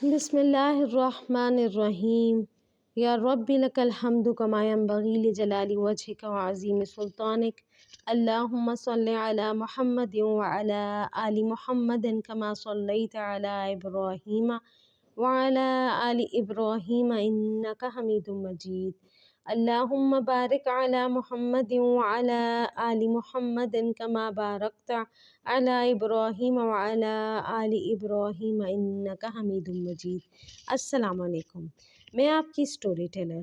بسم اللہ الرحمن الرحیم یا رب لک الحمد کما ینبغی لجلال وجهک وعظیم سلطانک اللہم صل علی محمد وعلی آل محمد کما صلیت علی ابراہیم وعلی آل ابراہیم انک حمید مجید اللہم بارک علی محمد وعلی آل محمد کما بارکت علی ابراہیم وعلی آل ابراہیم انک حمید مجید۔ السلام علیکم، میں آپ کی سٹوری ٹیلر۔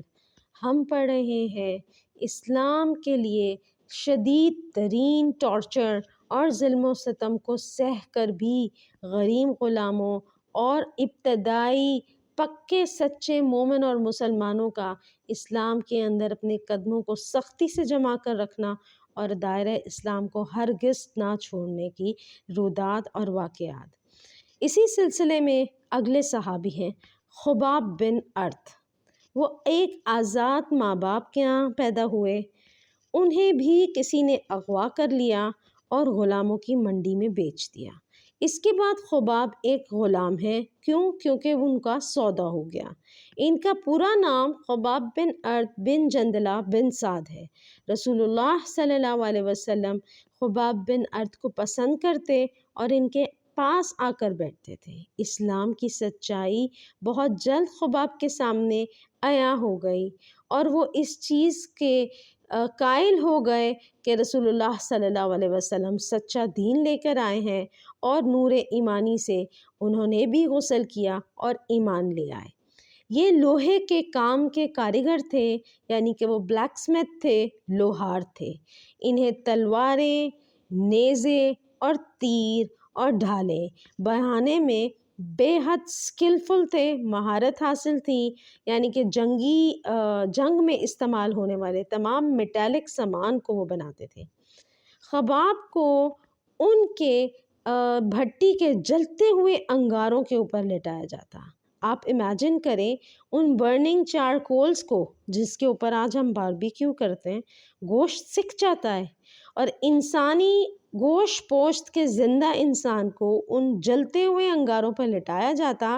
ہم پڑھ رہے ہیں اسلام کے لیے شدید ترین ٹارچر اور ظلم و ستم کو سہ کر بھی غریم غلاموں اور ابتدائی پکے سچے مومن اور مسلمانوں کا اسلام کے اندر اپنے قدموں کو سختی سے جما کر رکھنا اور دائرہ اسلام کو ہرگز نہ چھوڑنے کی روداد اور واقعات۔ اسی سلسلے میں اگلے صحابی ہیں خباب بن ارت۔ وہ ایک آزاد ماں باپ کے یہاں پیدا ہوئے، انہیں بھی کسی نے اغوا کر لیا اور غلاموں کی منڈی میں بیچ دیا۔ اس کے بعد خباب ایک غلام ہے، کیونکہ ان کا سودا ہو گیا۔ ان کا پورا نام خباب بن ارت بن جندلہ بن سعد ہے۔ رسول اللہ صلی اللہ علیہ وسلم خباب بن ارت کو پسند کرتے اور ان کے پاس آ کر بیٹھتے تھے۔ اسلام کی سچائی بہت جلد خباب کے سامنے عیاں ہو گئی اور وہ اس چیز کے قائل ہو گئے کہ رسول اللہ صلی اللہ علیہ وسلم سچا دین لے کر آئے ہیں، اور نور ایمانی سے انہوں نے بھی غسل کیا اور ایمان لے آئے۔ یہ لوہے کے کام کے کاریگر تھے، یعنی کہ وہ بلیک سمتھ تھے، لوہار تھے۔ انہیں تلواریں، نیزے اور تیر اور ڈھالیں بنانے میں بے حد سکلفل تھے، مہارت حاصل تھی، یعنی کہ جنگ میں استعمال ہونے والے تمام میٹالک سامان کو وہ بناتے تھے۔ خباب کو ان کے بھٹی کے جلتے ہوئے انگاروں کے اوپر لٹایا جاتا۔ آپ امیجن کریں ان برننگ چارکولز کو، جس کے اوپر آج ہم باربیکیو کرتے ہیں، گوشت سک جاتا ہے، اور انسانی گوشت پوشت کے زندہ انسان کو ان جلتے ہوئے انگاروں پر لٹایا جاتا،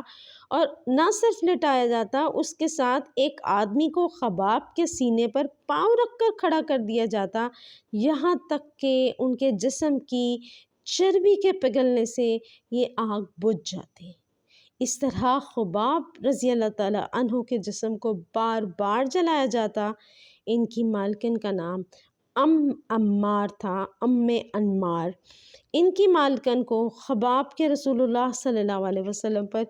اور نہ صرف لٹایا جاتا، اس کے ساتھ ایک آدمی کو خباب کے سینے پر پاؤں رکھ کر کھڑا کر دیا جاتا، یہاں تک کہ ان کے جسم کی چربی کے پگھلنے سے یہ آگ بجھ جاتی۔ اس طرح خباب رضی اللہ تعالیٰ عنہ کے جسم کو بار بار جلایا جاتا۔ ان کی مالکن کا نام عمار تھا، انمار۔ ان کی مالکن کو خباب کے رسول اللہ صلی اللہ علیہ وسلم پر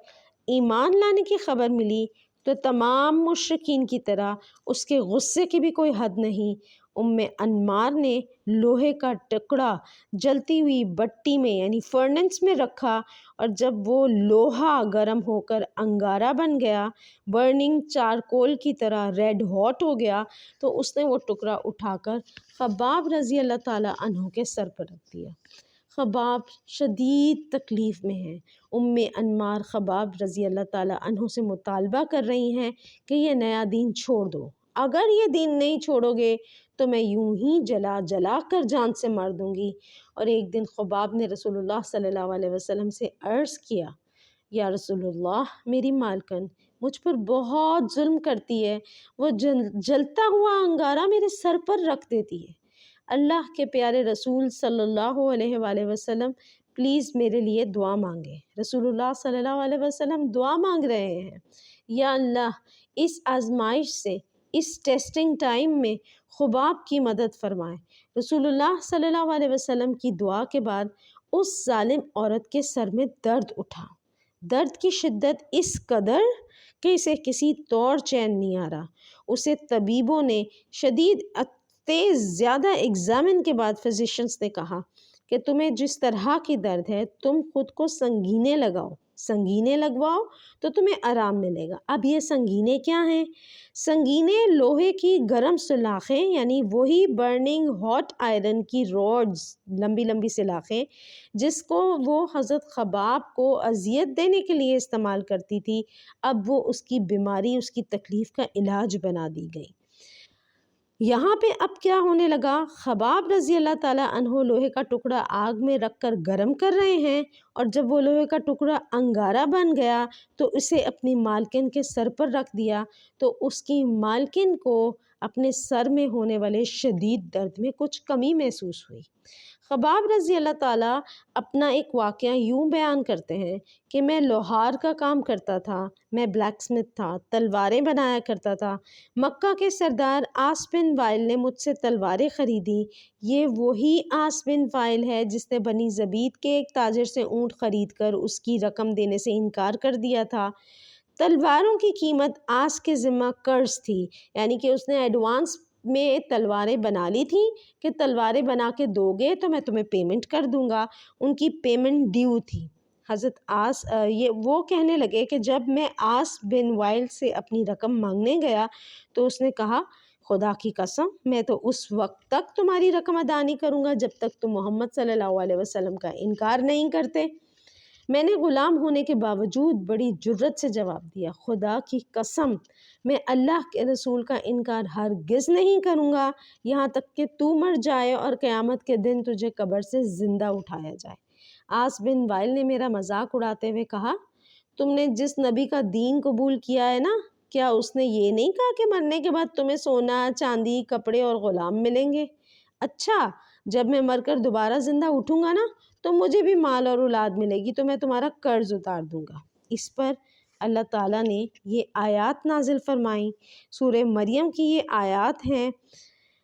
ایمان لانے کی خبر ملی تو تمام مشرکین کی طرح اس کے غصے کی بھی کوئی حد نہیں۔ انمار نے لوہے کا ٹکڑا جلتی ہوئی بٹی میں یعنی فرنس میں رکھا، اور جب وہ لوہا گرم ہو کر انگارہ بن گیا، برننگ چارکول کی طرح ریڈ ہاٹ ہو گیا، تو اس نے وہ ٹکڑا اٹھا کر خباب رضی اللہ تعالیٰ عنہ کے سر پر رکھ دیا۔ خباب شدید تکلیف میں ہیں۔ انمار خباب رضی اللہ تعالیٰ عنہ سے مطالبہ کر رہی ہیں کہ یہ نیا دین چھوڑ دو، اگر یہ دین نہیں چھوڑو گے تو میں یوں ہی جلا جلا کر جان سے مار دوں گی۔ اور ایک دن خباب نے رسول اللہ صلی اللہ علیہ وسلم سے عرض کیا، یا رسول اللہ، میری مالکن مجھ پر بہت ظلم کرتی ہے، وہ جلتا ہوا انگارہ میرے سر پر رکھ دیتی ہے۔ اللہ کے پیارے رسول صلی اللہ علیہ وآلہ وسلم پلیز میرے لیے دعا مانگیں۔ رسول اللہ صلی اللہ علیہ وسلم دعا مانگ رہے ہیں، یا اللہ اس آزمائش سے، اس ٹیسٹنگ ٹائم میں خباب کی مدد فرمائیں۔ رسول اللہ صلی اللہ علیہ وسلم کی دعا کے بعد اس ظالم عورت کے سر میں درد اٹھا، درد کی شدت اس قدر کہ اسے کسی طور چین نہیں آ رہا۔ اسے طبیبوں نے شدید تیز زیادہ ایگزامن کے بعد فزیشنز نے کہا کہ تمہیں جس طرح کی درد ہے، تم خود کو سنگینے لگواؤ تو تمہیں آرام ملے گا۔ اب یہ سنگینے کیا ہیں؟ سنگینے لوہے کی گرم سلاخیں، یعنی وہی برننگ ہاٹ آئرن کی روڈز، لمبی لمبی سلاخیں، جس کو وہ حضرت خباب کو اذیت دینے کے لیے استعمال کرتی تھی، اب وہ اس کی بیماری، اس کی تکلیف کا علاج بنا دی گئی۔ یہاں پہ اب کیا ہونے لگا، خباب رضی اللہ تعالیٰ عنہ لوہے کا ٹکڑا آگ میں رکھ کر گرم کر رہے ہیں، اور جب وہ لوہے کا ٹکڑا انگارہ بن گیا تو اسے اپنی مالکن کے سر پر رکھ دیا، تو اس کی مالکن کو اپنے سر میں ہونے والے شدید درد میں کچھ کمی محسوس ہوئی۔ خباب رضی اللہ تعالیٰ اپنا ایک واقعہ یوں بیان کرتے ہیں کہ میں لوہار کا کام کرتا تھا، میں بلیک سمتھ تھا، تلواریں بنایا کرتا تھا۔ مکہ کے سردار عاص بن وائل نے مجھ سے تلواریں خریدی۔ یہ وہی عاص بن وائل ہے جس نے بنی زبید کے ایک تاجر سے اونٹ خرید کر اس کی رقم دینے سے انکار کر دیا تھا۔ تلواروں کی قیمت عاص کے ذمہ قرض تھی، یعنی کہ اس نے ایڈوانس میں تلواریں بنا لی تھیں کہ تلواریں بنا کے دو گے تو میں تمہیں پیمنٹ کر دوں گا، ان کی پیمنٹ ڈیو تھی۔ حضرت عاص وہ کہنے لگے کہ جب میں عاص بن وائل سے اپنی رقم مانگنے گیا تو اس نے کہا، خدا کی قسم میں تو اس وقت تک تمہاری رقم ادا نہیں کروں گا جب تک تم محمد صلی اللہ علیہ وسلم کا انکار نہیں کرتے۔ میں نے غلام ہونے کے باوجود بڑی جرت سے جواب دیا، خدا کی قسم میں اللہ کے رسول کا انکار ہرگز نہیں کروں گا یہاں تک کہ تو مر جائے اور قیامت کے دن تجھے قبر سے زندہ اٹھایا جائے۔ عاص بن وائل نے میرا مذاق اڑاتے ہوئے کہا، تم نے جس نبی کا دین قبول کیا ہے نا، کیا اس نے یہ نہیں کہا کہ مرنے کے بعد تمہیں سونا، چاندی، کپڑے اور غلام ملیں گے؟ اچھا، جب میں مر کر دوبارہ زندہ اٹھوں گا نا تو مجھے بھی مال اور اولاد ملے گی تو میں تمہارا قرض اتار دوں گا۔ اس پر اللہ تعالیٰ نے یہ آیات نازل فرمائیں۔ سورہ مریم کی یہ آیات ہیں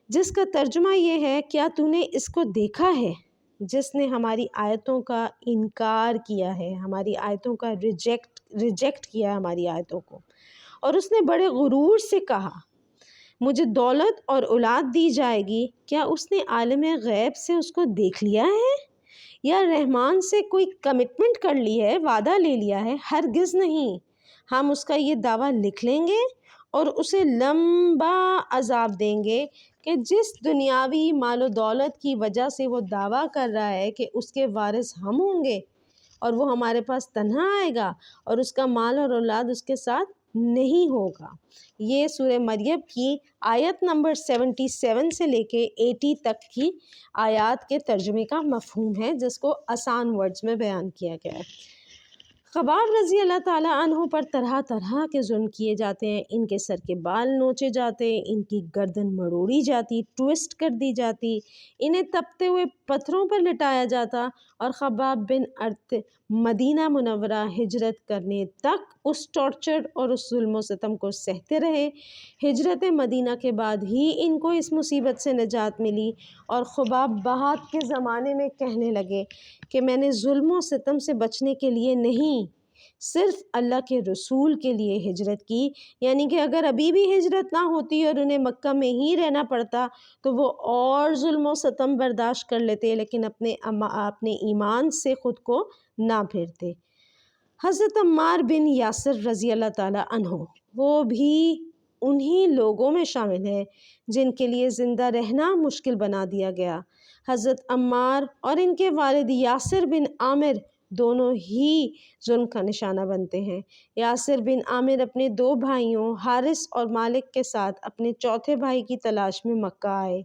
جس کا ترجمہ یہ ہے، کیا تو نے اس کو دیکھا ہے جس نے ہماری آیتوں کا انکار کیا ہے، ہماری آیتوں کا ریجیکٹ کیا ہے ہماری آیتوں کو، اور اس نے بڑے غرور سے کہا مجھے دولت اور اولاد دی جائے گی۔ کیا اس نے عالم غیب سے اس کو دیکھ لیا ہے یا رحمان سے کوئی کمٹمنٹ کر لی ہے، وعدہ لے لیا ہے؟ ہرگز نہیں، ہم اس کا یہ دعویٰ لکھ لیں گے اور اسے لمبا عذاب دیں گے کہ جس دنیاوی مال و دولت کی وجہ سے وہ دعویٰ کر رہا ہے کہ اس کے وارث ہم ہوں گے اور وہ ہمارے پاس تنہا آئے گا اور اس کا مال اور اولاد اس کے ساتھ نہیں ہوگا۔ یہ سورہ مریم کی آیت نمبر 77 سے لے کے 80 تک کی آیات کے ترجمے کا مفہوم ہے جس کو آسان ورڈز میں بیان کیا گیا ہے۔ خباب رضی اللہ تعالیٰ عنہ پر طرح طرح کے ظلم کیے جاتے ہیں، ان کے سر کے بال نوچے جاتے، ان کی گردن مڑوڑی جاتی، ٹویسٹ کر دی جاتی، انہیں تپتے ہوئے پتھروں پر لٹایا جاتا، اور خباب بن ارت مدینہ منورہ ہجرت کرنے تک اس ٹارچر اور اس ظلم و ستم کو سہتے رہے۔ ہجرت مدینہ کے بعد ہی ان کو اس مصیبت سے نجات ملی، اور خباب بعد کے زمانے میں کہنے لگے کہ میں نے ظلم و ستم سے بچنے کے لیے نہیں، صرف اللہ کے رسول کے لیے ہجرت کی، یعنی کہ اگر ابھی بھی ہجرت نہ ہوتی اور انہیں مکہ میں ہی رہنا پڑتا تو وہ اور ظلم و ستم برداشت کر لیتے، لیکن اپنے ایمان سے خود کو نہ پھیرتے۔ حضرت عمار بن یاسر رضی اللہ تعالیٰ عنہ وہ بھی انہی لوگوں میں شامل ہے جن کے لیے زندہ رہنا مشکل بنا دیا گیا۔ حضرت عمار اور ان کے والد یاسر بن عامر دونوں ہی ظلم کا نشانہ بنتے ہیں۔ یاسر بن عامر اپنے 2 بھائیوں حارث اور مالک کے ساتھ اپنے چوتھے بھائی کی تلاش میں مکہ آئے۔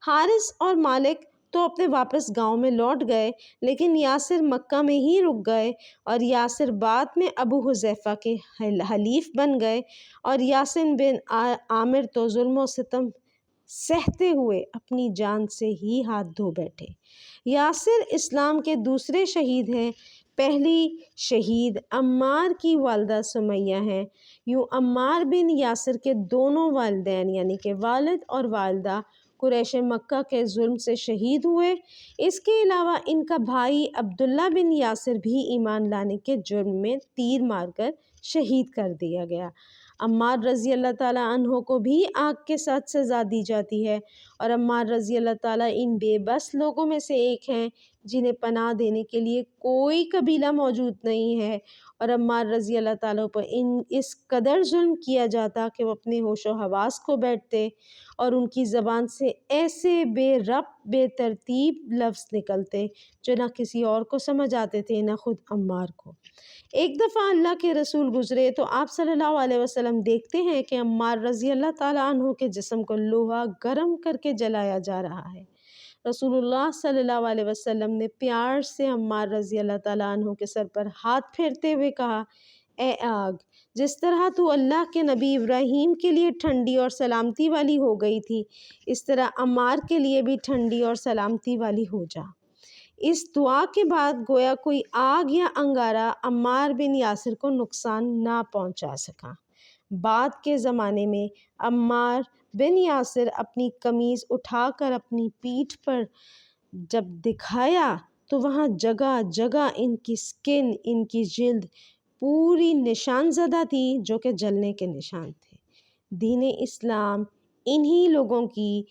حارث اور مالک تو اپنے واپس گاؤں میں لوٹ گئے، لیکن یاسر مکہ میں ہی رک گئے، اور یاسر بعد میں ابو حذیفہ کے حلیف بن گئے، اور یاسر بن عامر تو ظلم و ستم سہتے ہوئے اپنی جان سے ہی ہاتھ دھو بیٹھے۔ یاسر اسلام کے دوسرے شہید ہیں۔ پہلی شہید عمار کی والدہ سمیہ ہیں۔ یوں عمار بن یاسر کے دونوں والدین یعنی کہ والد اور والدہ قریش مکہ کے ظلم سے شہید ہوئے۔ اس کے علاوہ ان کا بھائی عبداللہ بن یاسر بھی ایمان لانے کے جرم میں تیر مار کر شہید کر دیا گیا۔ عمار رضی اللہ تعالیٰ عنہ کو بھی آگ کے ساتھ سزا دی جاتی ہے، اور عمار رضی اللہ تعالیٰ ان بے بس لوگوں میں سے ایک ہیں جنہیں پناہ دینے کے لیے کوئی قبیلہ موجود نہیں ہے، اور عمار رضی اللہ تعالیٰ پر اس قدر ظلم کیا جاتا کہ وہ اپنے ہوش و حواس کھو بیٹھتے، اور ان کی زبان سے ایسے بے ربط بے ترتیب لفظ نکلتے جو نہ کسی اور کو سمجھ آتے تھے نہ خود عمار کو۔ ایک دفعہ اللہ کے رسول گزرے تو آپ صلی اللہ علیہ وسلم وسلم دیکھتے ہیں کہ عمار رضی اللہ تعالیٰ عنہ کے جسم کو لوہا گرم کر کے جلایا جا رہا ہے۔ رسول اللہ صلی اللہ علیہ وسلم نے پیار سے عمار رضی اللہ تعالیٰ عنہ کے سر پر ہاتھ پھیرتے ہوئے کہا، اے آگ، جس طرح تو اللہ کے نبی ابراہیم کے لیے ٹھنڈی اور سلامتی والی ہو گئی تھی، اس طرح عمار کے لیے بھی ٹھنڈی اور سلامتی والی ہو جا۔ اس دعا کے بعد گویا کوئی آگ یا انگارہ عمار بن یاسر کو نقصان نہ پہنچا سکا۔ بعد کے زمانے میں عمار بن یاسر اپنی قمیض اٹھا کر اپنی پیٹھ پر جب دکھایا تو وہاں جگہ جگہ ان کی سکن، ان کی جلد پوری نشان زدہ تھی جو کہ جلنے کے نشان تھے۔ دین اسلام انہی لوگوں کی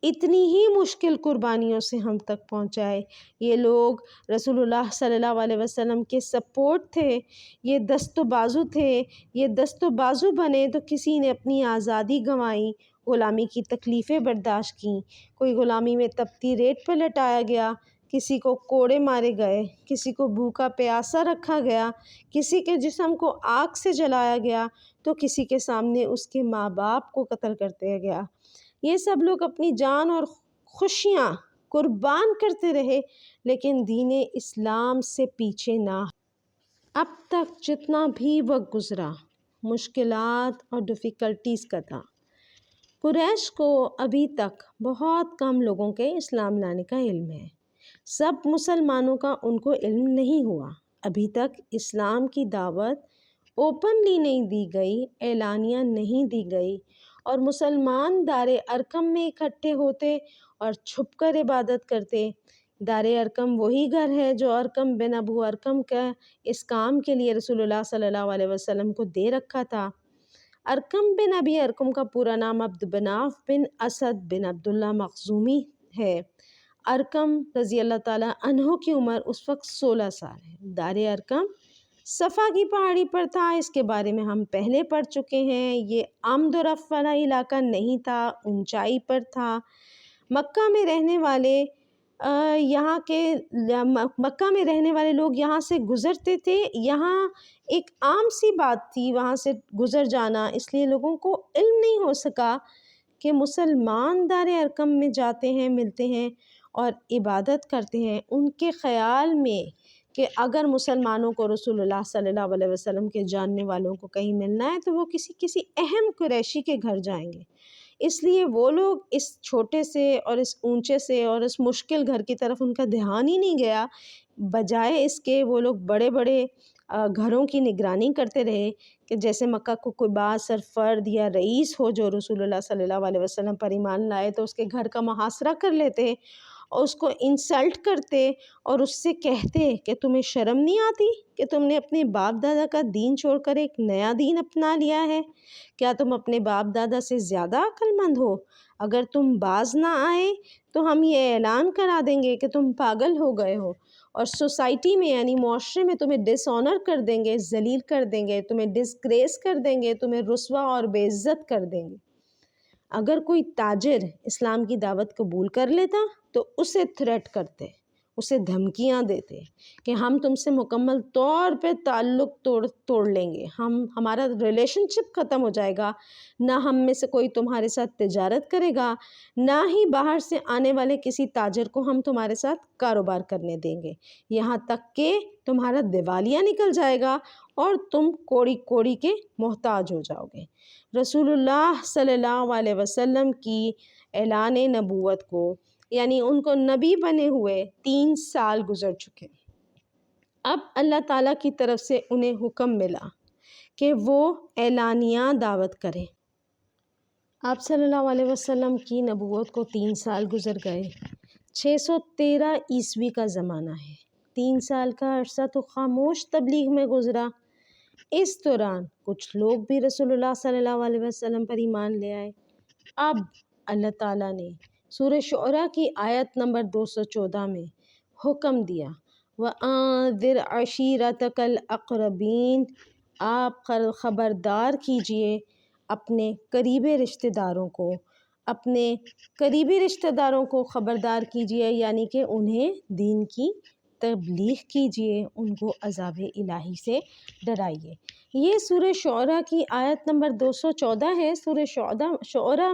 اتنی ہی مشکل قربانیوں سے ہم تک پہنچائے۔ یہ لوگ رسول اللہ صلی اللہ علیہ وسلم کے سپورٹ تھے، یہ دست و بازو تھے، یہ دست و بازو بنے تو کسی نے اپنی آزادی گنوائی، غلامی کی تکلیفیں برداشت کیں، کوئی غلامی میں تپتی ریت پہ لٹایا گیا، کسی کو کوڑے مارے گئے، کسی کو بھوکا پیاسا رکھا گیا، کسی کے جسم کو آگ سے جلایا گیا تو کسی کے سامنے اس کے ماں باپ کو قتل کر دیا گیا۔ یہ سب لوگ اپنی جان اور خوشیاں قربان کرتے رہے لیکن دین اسلام سے پیچھے نہ۔ اب تک جتنا بھی وقت گزرا مشکلات اور ڈیفیکلٹیز کا تھا۔ قریش کو ابھی تک بہت کم لوگوں کے اسلام لانے کا علم ہے۔ سب مسلمانوں کا ان کو علم نہیں ہوا۔ ابھی تک اسلام کی دعوت اوپنلی نہیں دی گئی، اعلانیہ نہیں دی گئی، اور مسلمان دار ارقم میں اکٹھے ہوتے اور چھپ کر عبادت کرتے۔ دار ارقم وہی گھر ہے جو ارقم بن ابو ارقم کا اس کام کے لیے رسول اللہ صلی اللہ علیہ وسلم کو دے رکھا تھا۔ ارقم بن ابی ارقم کا پورا نام عبد مناف بن اسد بن عبداللہ مخزومی ہے۔ ارقم رضی اللہ تعالیٰ عنہ کی عمر اس وقت 16 سال ہے۔ دار ارقم صفا کی پہاڑی پر تھا، اس کے بارے میں ہم پہلے پڑھ چکے ہیں۔ یہ آمد و رفت والا علاقہ نہیں تھا، اونچائی پر تھا۔ مکہ میں رہنے والے لوگ یہاں سے گزرتے تھے، یہاں ایک عام سی بات تھی وہاں سے گزر جانا، اس لیے لوگوں کو علم نہیں ہو سکا کہ مسلمان دار ارقم میں جاتے ہیں، ملتے ہیں اور عبادت کرتے ہیں۔ ان کے خیال میں کہ اگر مسلمانوں کو رسول اللہ صلی اللہ علیہ وسلم کے جاننے والوں کو کہیں ملنا ہے تو وہ کسی اہم قریشی کے گھر جائیں گے، اس لیے وہ لوگ اس چھوٹے سے اور اس اونچے سے اور اس مشکل گھر کی طرف ان کا دھیان ہی نہیں گیا، بجائے اس کے وہ لوگ بڑے بڑے گھروں کی نگرانی کرتے رہے کہ جیسے مکہ کو کوئی بااثر فرد یا رئیس ہو جو رسول اللہ صلی اللہ علیہ وسلم پر ایمان لائے تو اس کے گھر کا محاصرہ کر لیتے اور اس کو انسلٹ کرتے اور اس سے کہتے کہ تمہیں شرم نہیں آتی کہ تم نے اپنے باپ دادا کا دین چھوڑ کر ایک نیا دین اپنا لیا ہے؟ کیا تم اپنے باپ دادا سے زیادہ عقل مند ہو؟ اگر تم باز نہ آئے تو ہم یہ اعلان کرا دیں گے کہ تم پاگل ہو گئے ہو اور سوسائٹی میں یعنی معاشرے میں تمہیں ڈس آنر کر دیں گے، ذلیل کر دیں گے، تمہیں ڈسگریس کر دیں گے، تمہیں رسوا اور بے عزت کر دیں گے۔ اگر کوئی تاجر اسلام کی دعوت قبول کر لیتا تو اسے تھریٹ کرتے، اسے دھمکیاں دیتے کہ ہم تم سے مکمل طور پہ تعلق توڑ لیں گے، ہمارا ریلیشن شپ ختم ہو جائے گا، نہ ہم میں سے کوئی تمہارے ساتھ تجارت کرے گا، نہ ہی باہر سے آنے والے کسی تاجر کو ہم تمہارے ساتھ کاروبار کرنے دیں گے، یہاں تک کہ تمہارا دیوالیہ نکل جائے گا اور تم کوڑی کوڑی کے محتاج ہو جاؤ گے۔ رسول اللہ صلی اللہ علیہ وسلم کی اعلان نبوت کو یعنی ان کو نبی بنے ہوئے 3 سال گزر چکے۔ اب اللہ تعالیٰ کی طرف سے انہیں حکم ملا کہ وہ اعلانیہ دعوت کریں۔ آپ صلی اللہ علیہ وسلم کی نبوت کو 3 سال گزر گئے۔ 613 عیسوی کا زمانہ ہے۔ 3 سال کا عرصہ تو خاموش تبلیغ میں گزرا۔ اس دوران کچھ لوگ بھی رسول اللہ صلی اللہ علیہ وسلم پر ایمان لے آئے۔ اب اللہ تعالیٰ نے سورہ شعراء کی آیت نمبر 214 میں حکم دیا، وَأَنذِرْ عَشِيرَتَكَ الْأَقْرَبِينَ، آپ خبردار کیجئے اپنے قریبی رشتہ داروں کو، اپنے قریبی رشتہ داروں کو خبردار کیجئے، یعنی کہ انہیں دین کی تبلیغ کیجیے، ان کو عذاب الہی سے ڈرائیے۔ یہ سورہ شعراء کی آیت نمبر 214 ہے۔ سورہ شعراء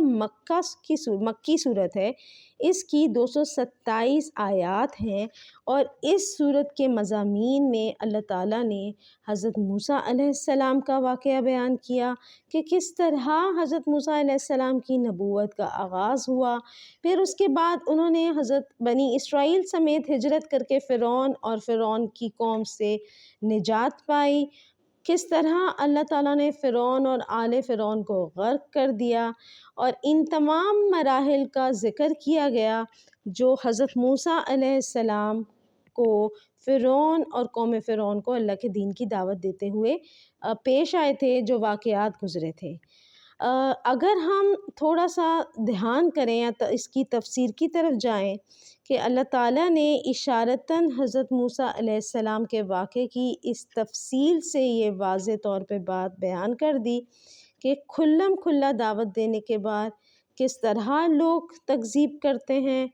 مکی صورت ہے، اس کی 227 آیات ہیں، اور اس صورت کے مضامین میں اللہ تعالیٰ نے حضرت موسیٰ علیہ السلام کا واقعہ بیان کیا کہ کس طرح حضرت موسیٰ علیہ السلام کی نبوت کا آغاز ہوا، پھر اس کے بعد انہوں نے حضرت بنی اسرائیل سمیت ہجرت کر کے فرعون اور فرعون کی قوم سے نجات پائی، کس طرح اللہ تعالیٰ نے فرعون اور آل فرعون کو غرق کر دیا، اور ان تمام مراحل کا ذکر کیا گیا جو حضرت موسیٰ علیہ السلام کو فرعون اور قوم فرعون کو اللہ کے دین کی دعوت دیتے ہوئے پیش آئے تھے، جو واقعات گزرے تھے۔ اگر ہم تھوڑا سا دھیان کریں یا اس کی تفسیر کی طرف جائیں کہ اللہ تعالیٰ نے اشارتاً حضرت موسیٰ علیہ السلام کے واقعے کی اس تفصیل سے یہ واضح طور پہ بات بیان کر دی کہ کھلم کھلا دعوت دینے کے بعد کس طرح لوگ تکذیب کرتے ہیں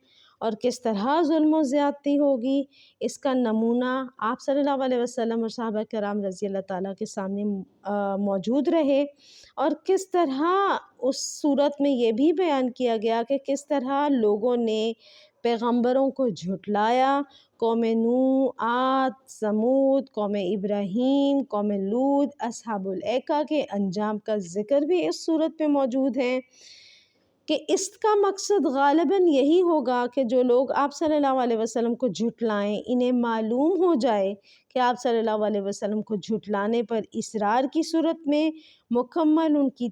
اور کس طرح ظلم و زیادتی ہوگی، اس کا نمونہ آپ صلی اللہ علیہ وسلم اور صحابہ کرام رضی اللہ تعالیٰ کے سامنے موجود رہے، اور کس طرح اس صورت میں یہ بھی بیان کیا گیا کہ کس طرح لوگوں نے پیغمبروں کو جھٹلایا، قوم نوح، عاد، ثمود، قوم ابراہیم، قوم لوط، اصحاب الایکہ کے انجام کا ذکر بھی اس صورت میں موجود ہے، کہ اس کا مقصد غالباً یہی ہوگا کہ جو لوگ آپ صلی اللہ علیہ وسلم کو جھٹلائیں، انہیں معلوم ہو جائے کہ آپ صلی اللہ علیہ وسلم کو جھٹلانے پر اصرار کی صورت میں، مکمل ان کی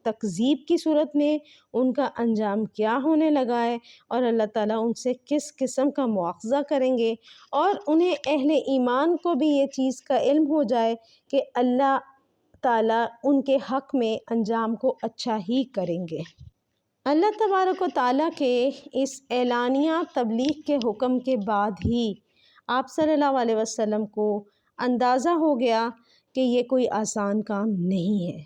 تکذیب کی صورت میں ان کا انجام کیا ہونے لگا ہے، اور اللہ تعالیٰ ان سے کس قسم کا مواخذہ کریں گے، اور انہیں اہل ایمان کو بھی یہ چیز کا علم ہو جائے کہ اللہ تعالیٰ ان کے حق میں انجام کو اچھا ہی کریں گے۔ اللہ تبارک و تعالیٰ کے اس اعلانیہ تبلیغ کے حکم کے بعد ہی آپ صلی اللہ علیہ وسلم کو اندازہ ہو گیا کہ یہ کوئی آسان کام نہیں ہے۔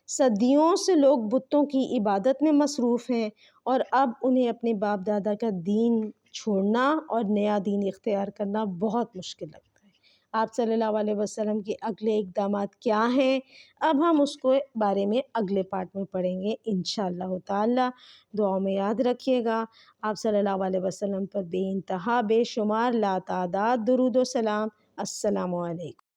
صدیوں سے لوگ بتوں کی عبادت میں مصروف ہیں، اور اب انہیں اپنے باپ دادا کا دین چھوڑنا اور نیا دین اختیار کرنا بہت مشکل لگتا ہے۔ آپ صلی اللہ علیہ وسلم کے اگلے اقدامات کیا ہیں، اب ہم اس کو بارے میں اگلے پارٹ میں پڑھیں گے انشاءاللہ تعالی۔ دعاؤں میں یاد رکھیے گا۔ آپ صلی اللہ علیہ وسلم پر بے انتہا بے شمار لا تعداد درود و سلام۔ السلام علیکم۔